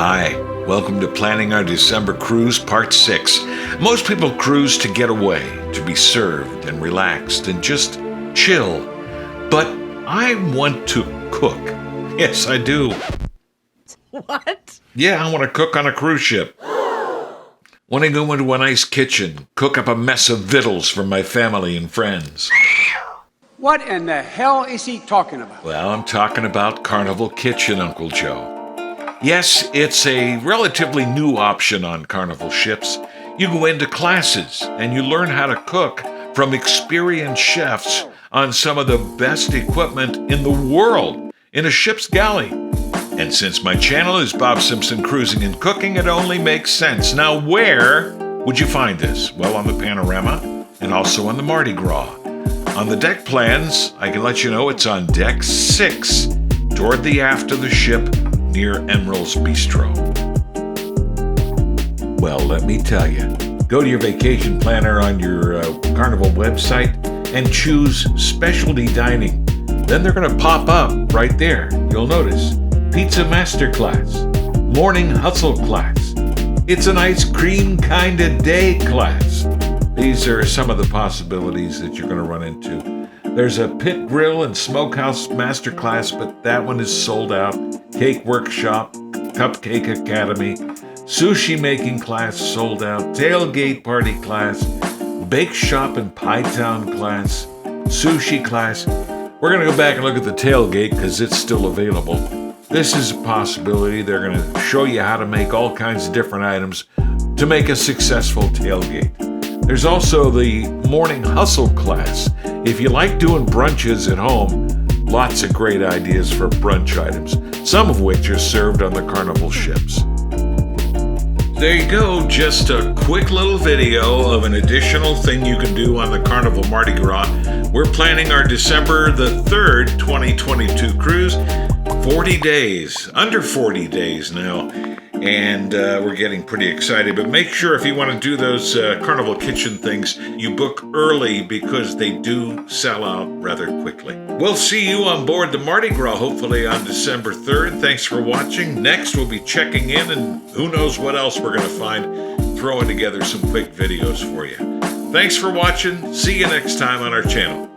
Hi, welcome to Planning Our December Cruise Part 6. Most people cruise to get away, to be served and relaxed and just chill. But I want to cook. Yes, I do. What? Yeah, I want to cook on a cruise ship. Want to go into a nice kitchen, cook up a mess of victuals for my family and friends. What in the hell is he talking about? Well, I'm talking about Carnival Kitchen, Uncle Joe. Yes, it's a relatively new option on Carnival ships. You go into classes and you learn how to cook from experienced chefs on some of the best equipment in the world in a ship's galley. And since my channel is Bob Simpson Cruising and Cooking, it only makes sense. Now, where would you find this? Well, on the Panorama and also on the Mardi Gras. On the deck plans, I can let you know it's on deck 6, toward the aft of the ship, near Emerald's Bistro. Well, let me tell you, go to your vacation planner on your Carnival website and choose specialty dining. Then they're going to pop up right there. You'll notice Pizza Masterclass, Morning Hustle Class. It's an ice cream kind of day class. These are some of the possibilities that you're going to run into. There's a pit grill and smokehouse masterclass, but that one is sold out. Cake workshop, cupcake academy, sushi making class sold out. Tailgate party class, bake shop and pie town class, sushi class. We're going to go back and look at the tailgate because it's still available. This is a possibility. They're going to show you how to make all kinds of different items to make a successful tailgate. There's also the Morning Hustle class. If you like doing brunches at home, lots of great ideas for brunch items, some of which are served on the Carnival ships. There you go, just a quick little video of an additional thing you can do on the Carnival Mardi Gras. We're planning our December the 3rd, 2022 cruise. 40 days, under 40 days now. And we're getting pretty excited. But make sure if you want to do those Carnival Kitchen things, you book early because they do sell out rather quickly. We'll see you on board the Mardi Gras, hopefully on December 3rd. Thanks for watching. Next, we'll be checking in, and who knows what else we're going to find, throwing together some quick videos for you. Thanks for watching. See you next time on our channel.